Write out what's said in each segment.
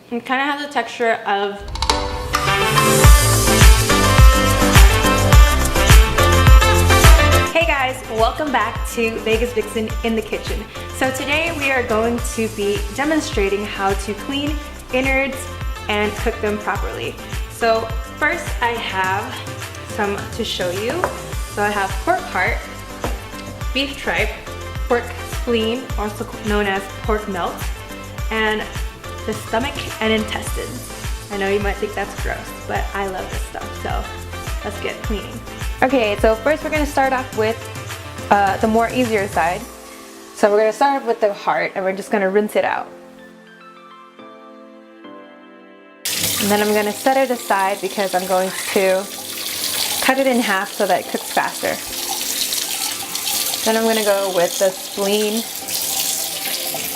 It kind of has the texture of Hey guys, welcome back to Vegas Vixen in the kitchen. So today we are going to be demonstrating how to clean innards and cook them properly. So first I have some to show you. So I have pork heart, beef tripe, pork spleen, also known as pork melt, and the stomach and intestines. I know you might think that's gross, but I love this stuff, so let's get cleaning. Okay, so first we're gonna start off with the more easier side. So we're gonna start with the heart and we're just gonna rinse it out. And then I'm gonna set it aside because I'm going to cut it in half so that it cooks faster. Then I'm gonna go with the spleen.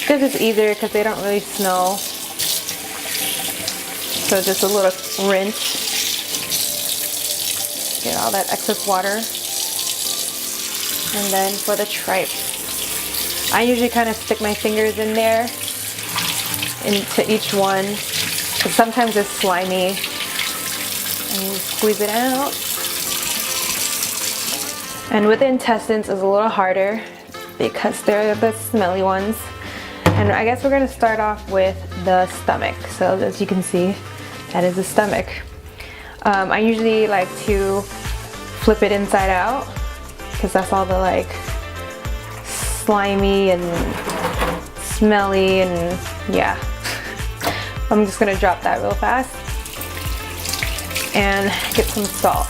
This is easier because they don't really smell. So just a little rinse. Get all that excess water. And then for the tripe, I usually kind of stick my fingers in there into each one because sometimes it's slimy, and you squeeze it out. And with the intestines it's a little harder because they're the smelly ones. And I guess we're going to start off with the stomach. So as you can see, that is the stomach. I usually like to flip it inside out because that's all the like slimy and smelly and yeah. I'm just gonna drop that real fast and get some salt.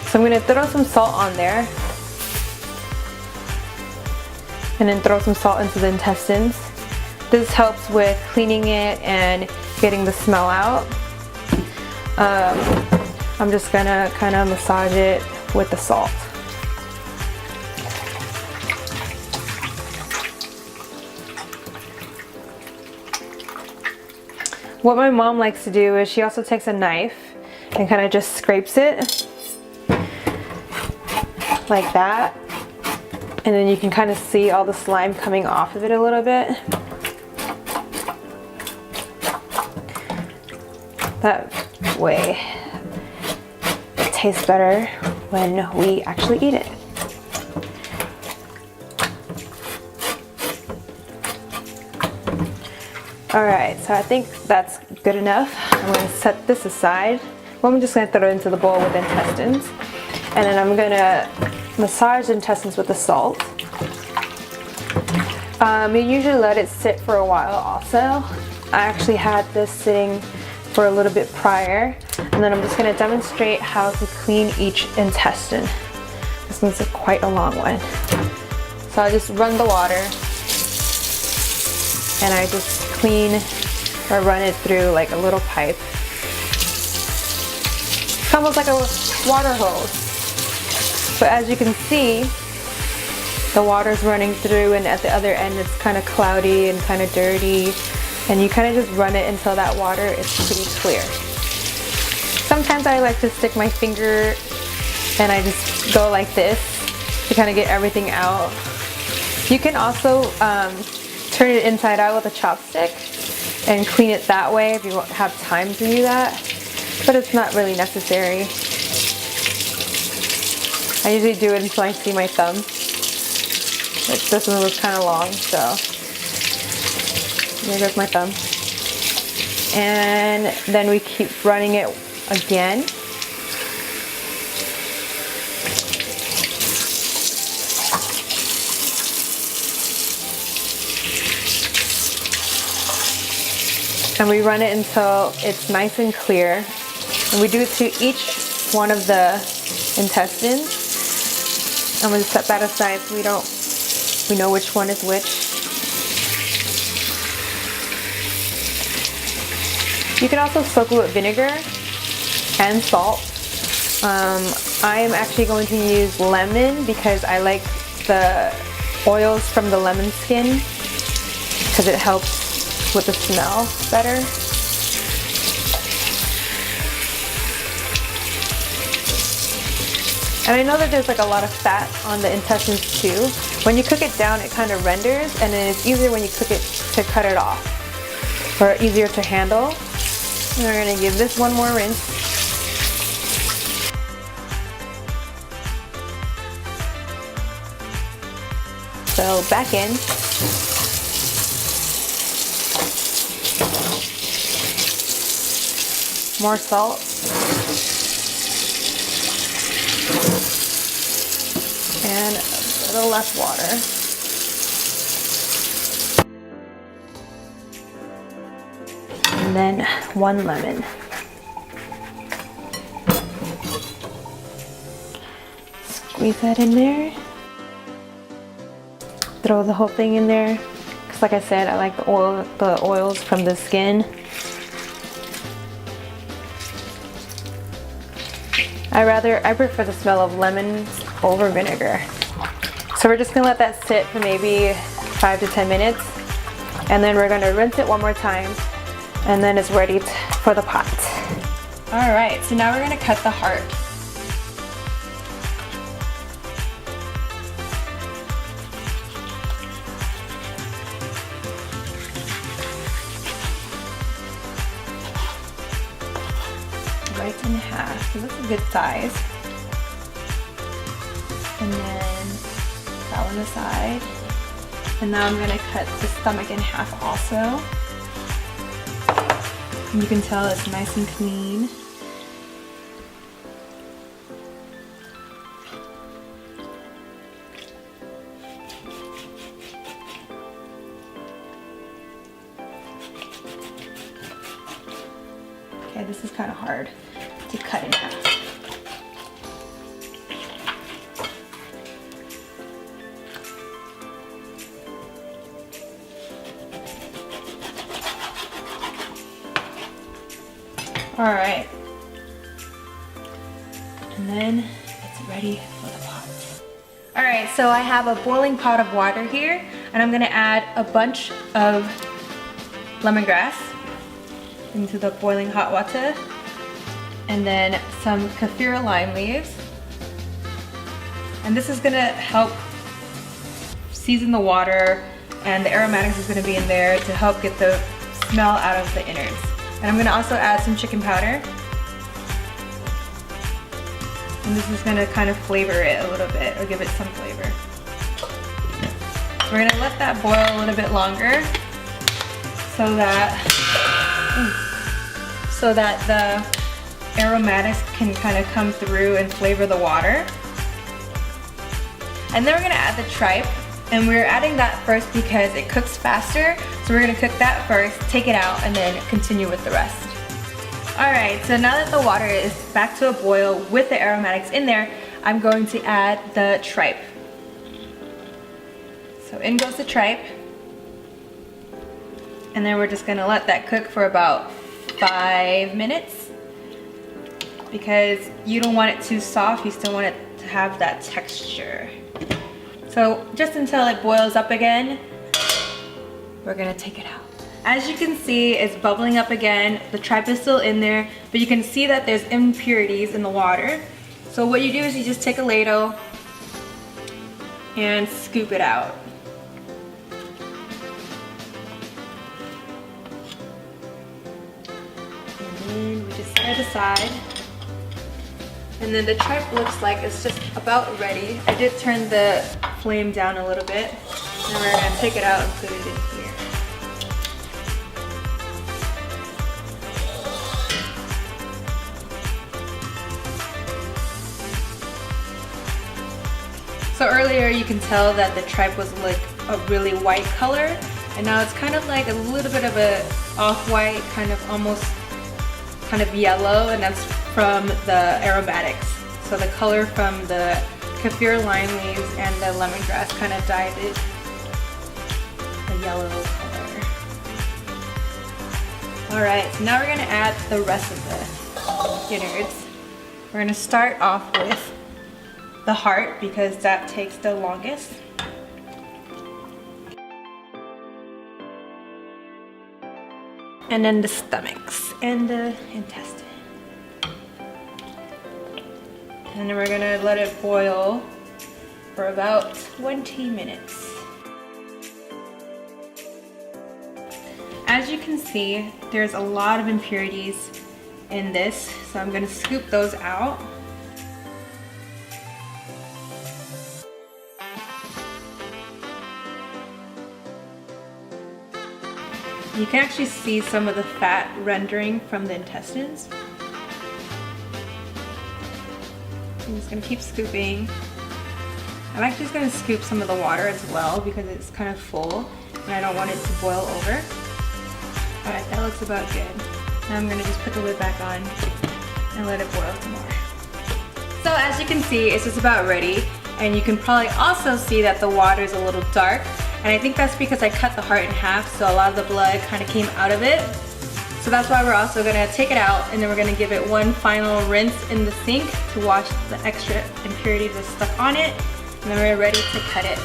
So I'm gonna throw some salt on there and then throw some salt into the intestines. This helps with cleaning it and getting the smell out. I'm just gonna kind of massage it with the salt. What my mom likes to do is she also takes a knife and kind of just scrapes it like that. And then you can kind of see all the slime coming off of it a little bit. That way it tastes better when we actually eat it. Alright, so I think that's good enough. I'm going to set this aside. Well, I'm just going to throw it into the bowl with the intestines. And then I'm going to massage the intestines with the salt. You usually let it sit for a while also. I actually had this sitting for a little bit prior. And then I'm just going to demonstrate how to clean each intestine. This one's quite a long one. So I just run the water. And I just clean or run it through like a little pipe. It's almost like a water hose. But as you can see, the water's running through and at the other end it's kind of cloudy and kind of dirty. And you kind of just run it until that water is pretty clear. Sometimes I like to stick my finger and I just go like this to kind of get everything out. You can also turn it inside out with a chopstick and clean it that way if you won't have time to do that, but it's not really necessary. I usually do it until I see my thumb. This one was kind of long, so there goes my thumb. And then we keep running it again. And we run it until it's nice and clear. And we do it to each one of the intestines. I'm going to set that aside so we know which one is which. You can also soak it with vinegar and salt. I am actually going to use lemon because I like the oils from the lemon skin because it helps with the smell better. And I know that there's like a lot of fat on the intestines too. When you cook it down, it kind of renders, and then it's easier when you cook it to cut it off. or easier to handle. And we're gonna give this one more rinse. So back in. More salt. And a little less water. And then 1 lemon. Squeeze that in there. Throw the whole thing in there. Because like I said, I like the oils from the skin. I prefer the smell of lemon over vinegar. So we're just gonna let that sit for maybe 5 to 10 minutes. And then we're gonna rinse it one more time. And then it's ready for the pot. All right, so now we're gonna cut the heart. Right in half, so that's a good size. And then that one aside. And now I'm gonna cut the stomach in half also. And you can tell it's nice and clean. Okay, this is kind of hard to cut in half. All right, and then it's ready for the pot. All right, so I have a boiling pot of water here, and I'm gonna add a bunch of lemongrass into the boiling hot water, and then some kefir lime leaves. And this is gonna help season the water, and the aromatics is gonna be in there to help get the smell out of the innards. And I'm gonna also add some chicken powder. And this is gonna kind of flavor it a little bit, or give it some flavor. We're gonna let that boil a little bit longer so that the aromatics can kind of come through and flavor the water. And then we're gonna add the tripe. And we're adding that first because it cooks faster. So we're gonna cook that first, take it out, and then continue with the rest. All right, so now that the water is back to a boil with the aromatics in there, I'm going to add the tripe. So in goes the tripe. And then we're just gonna let that cook for about 5 minutes, because you don't want it too soft, you still want it to have that texture. So just until it boils up again, we're gonna take it out. As you can see, it's bubbling up again. The tripe is still in there, but you can see that there's impurities in the water. So what you do is you just take a ladle and scoop it out. And then we just set it aside. And then the tripe looks like it's just about ready. I did turn the flame down a little bit. And we're gonna take it out and put it in here. So earlier you can tell that the tripe was like a really white color, and now it's kind of like a little bit of a off-white, kind of almost kind of yellow, and that's from the aromatics. So the color from the kefir lime leaves and the lemongrass kind of dyed it a yellow color. All right, so now we're gonna add the rest of the innards. We're gonna start off with the heart because that takes the longest. And then the stomachs and the intestine. And then we're gonna let it boil for about 20 minutes. As as you can see, there's a lot of impurities in this, so I'm gonna scoop those out. You can actually see some of the fat rendering from the intestines. I'm just gonna keep scooping. I'm actually just gonna scoop some of the water as well because it's kind of full and I don't want it to boil over. Alright, that looks about good. Now I'm gonna just put the lid back on and let it boil some more. So as you can see, it's just about ready, and you can probably also see that the water is a little dark, and I think that's because I cut the heart in half, so a lot of the blood kind of came out of it. So that's why we're also gonna take it out, and then we're gonna give it one final rinse in the sink to wash the extra impurities that's stuck on it, and then we're ready to cut it.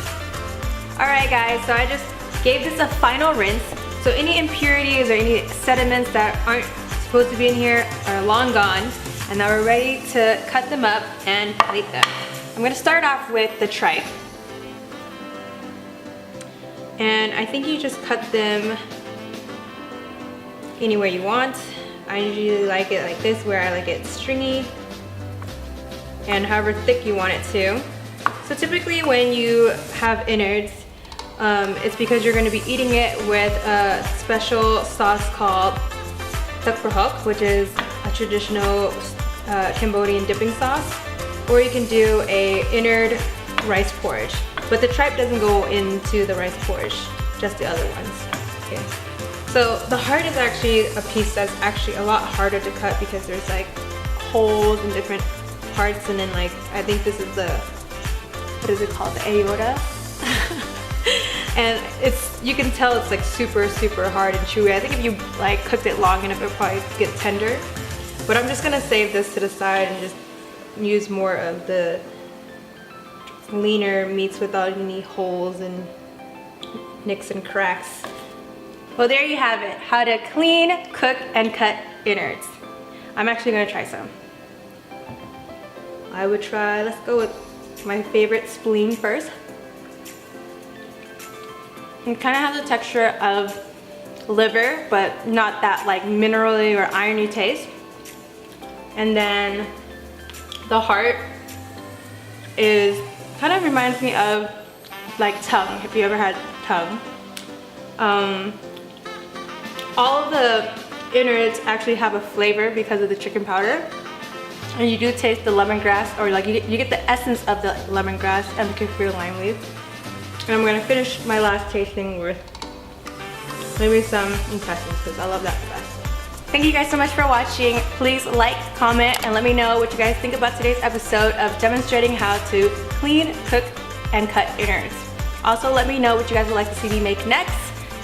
Alright guys, so I just gave this a final rinse. So any impurities or any sediments that aren't supposed to be in here are long gone, and now we're ready to cut them up and plate them. I'm gonna start off with the tripe. And I think you just cut them any way you want. I usually like it like this, where I like it stringy, and however thick you want it to. So typically when you have innards, it's because you're going to be eating it with a special sauce called tak prohok, which is a traditional Cambodian dipping sauce, or you can do a innard rice porridge. But the tripe doesn't go into the rice porridge, just the other ones. Okay. So the heart is actually a piece that's actually a lot harder to cut because there's like holes in different parts, and then like I think this is the, what is it called, the aorta? And it's, you can tell it's like super hard and chewy. I think if you like cooked it long enough, it'll probably get tender. But I'm just gonna save this to the side and just use more of the leaner meats without any holes and nicks and cracks. Well, there you have it, how to clean, cook, and cut innards. I'm actually gonna try some. I would try, let's go with my favorite spleen first. It kind of has the texture of liver, but not that like minerally or irony taste. And then the heart is kind of reminds me of like tongue, if you ever had tongue. All of the innards actually have a flavor because of the chicken powder, and you do taste the lemongrass, or like you get the essence of the lemongrass and the kefir lime leaf. And I'm gonna finish my last tasting with maybe some intestines because I love that the best. Thank you guys so much for watching. Please like, comment, and let me know what you guys think about today's episode of demonstrating how to clean, cook, and cut innards. Also, let me know what you guys would like to see me make next.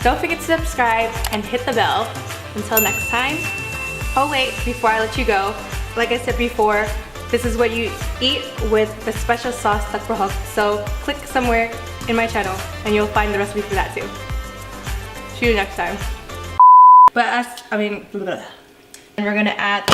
Don't forget to subscribe and hit the bell. Until next time. Oh wait, before I let you go, like I said before, this is what you eat with the special sauce tak prohok. So click somewhere in my channel and you'll find the recipe for that too. See you next time. But and we're gonna add